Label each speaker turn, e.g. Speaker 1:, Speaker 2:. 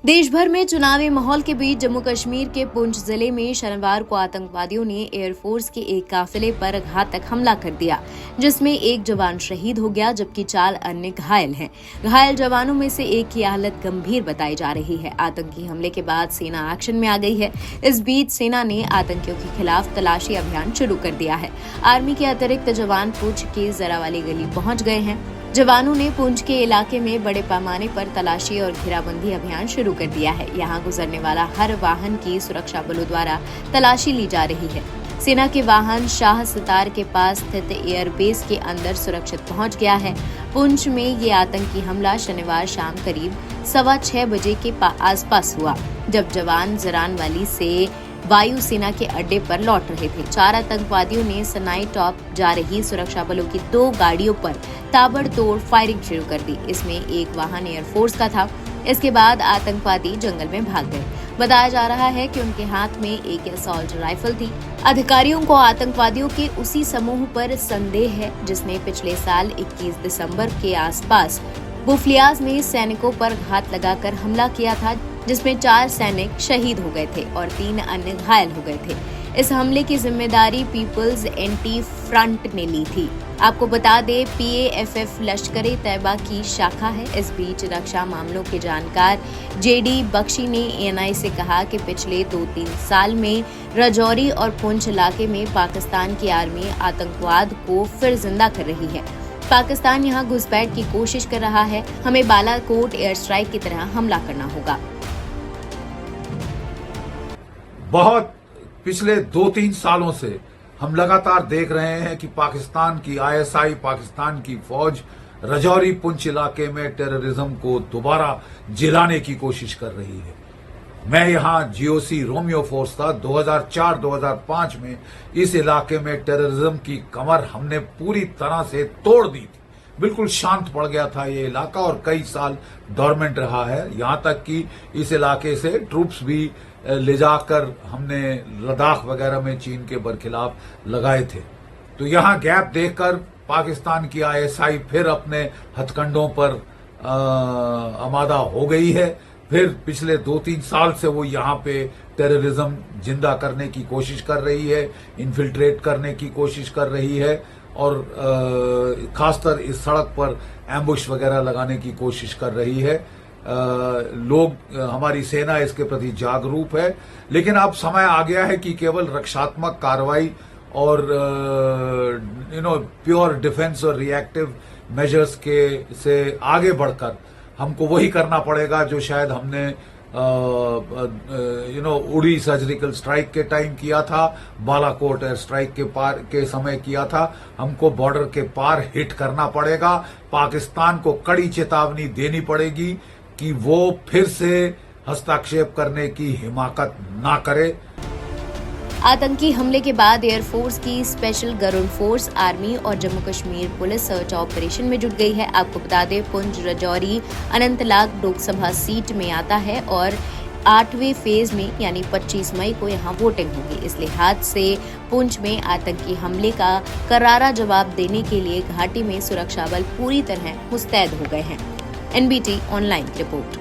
Speaker 1: देश भर में चुनावी माहौल के बीच जम्मू कश्मीर के पुंछ जिले में शनिवार को आतंकवादियों ने एयरफोर्स के एक काफिले पर घातक हमला कर दिया, जिसमें एक जवान शहीद हो गया जबकि 4 अन्य घायल हैं। घायल जवानों में से एक की हालत गंभीर बताई जा रही है। आतंकी हमले के बाद सेना एक्शन में आ गई है। इस बीच सेना ने आतंकियों के खिलाफ तलाशी अभियान शुरू कर दिया है। आर्मी के अतिरिक्त जवान पुंछ की जरावाली गली पहुंच गए हैं। जवानों ने पुंछ के इलाके में बड़े पैमाने पर तलाशी और घेराबंदी अभियान शुरू कर दिया है। यहां गुजरने वाला हर वाहन की सुरक्षा बलों द्वारा तलाशी ली जा रही है। सेना के वाहन शाह सितार के पास स्थित एयरबेस के अंदर सुरक्षित पहुंच गया है। पुंछ में ये आतंकी हमला शनिवार शाम करीब 6:15 बजे के आसपास हुआ, जब जवान जरानवाली से वायुसेना के अड्डे पर लौट रहे थे। 4 आतंकवादियों ने सनाई टॉप जा रही सुरक्षा बलों की 2 गाड़ियों पर ताबड़तोड़ फायरिंग शुरू कर दी। इसमें एक वाहन एयरफोर्स का था। इसके बाद आतंकवादी जंगल में भाग गए। बताया जा रहा है कि उनके हाथ में एक असॉल्ट राइफल थी। अधिकारियों को आतंकवादियों के उसी समूह पर संदेह है जिसने पिछले साल 21 दिसंबर के आसपास बुफलियाज में सैनिकों पर घात लगाकर हमला किया था, जिसमें 4 सैनिक शहीद हो गए थे और 3 अन्य घायल हो गए थे। इस हमले की जिम्मेदारी पीपल्स एंटी फ्रंट ने ली थी। आपको बता दें, PAFF लश्कर तैयबा की शाखा है। इस बीच रक्षा मामलों के जानकार JD बख्शी ने ANI से कहा कि पिछले 2-3 साल में राजौरी और पुंछ इलाके में पाकिस्तान की आर्मी आतंकवाद को फिर जिंदा कर रही है। पाकिस्तान यहां घुसपैठ की कोशिश कर रहा है। हमें बालाकोट एयर स्ट्राइक की तरह हमला करना होगा।
Speaker 2: बहुत पिछले 2-3 सालों से हम लगातार देख रहे हैं कि पाकिस्तान की ISI, पाकिस्तान की फौज राजौरी पुंछ इलाके में टेररिज्म को दोबारा जिलाने की कोशिश कर रही है। मैं यहां GOC रोमियो फोर्स था। 2004-2005 में इस इलाके में टेररिज्म की कमर हमने पूरी तरह से तोड़ दी थी। बिल्कुल शांत पड़ गया था ये इलाका और कई साल डोरमेंट रहा है। यहां तक कि इस इलाके से ट्रूप्स भी ले जाकर हमने लद्दाख वगैरह में चीन के बरखिलाफ लगाए थे। तो यहां गैप देखकर पाकिस्तान की ISI फिर अपने हथकंडों पर आमादा हो गई है। फिर पिछले 2-3 साल से वो यहाँ पे टेररिज्म जिंदा करने की कोशिश कर रही है, इन्फिल्ट्रेट करने की कोशिश कर रही है और खासकर इस सड़क पर एम्बुश वगैरह लगाने की कोशिश कर रही है। लोग, हमारी सेना इसके प्रति जागरूक है, लेकिन अब समय आ गया है कि केवल रक्षात्मक कार्रवाई और प्योर डिफेंस और रिएक्टिव मेजर्स के से आगे बढ़कर हमको वही करना पड़ेगा जो शायद हमने उड़ी सर्जिकल स्ट्राइक के टाइम किया था, बालाकोट एयर स्ट्राइक के समय किया था। हमको बॉर्डर के पार हिट करना पड़ेगा। पाकिस्तान को कड़ी चेतावनी देनी पड़ेगी कि वो फिर से हस्तक्षेप करने की हिमाकत ना करे।
Speaker 1: आतंकी हमले के बाद एयरफोर्स की स्पेशल गरुड़ फोर्स, आर्मी और Jammu Kashmir police search operation में जुट गई है। आपको बता दें, पुंछ राजौरी अनंतनाग लोकसभा सीट में आता है और 8वें फेज में यानी 25 मई को यहां वोटिंग होगी। इस लिहाज से पुंछ में आतंकी हमले का करारा जवाब देने के लिए घाटी में सुरक्षा बल पूरी तरह मुस्तैद हो गए हैं। NBT online report.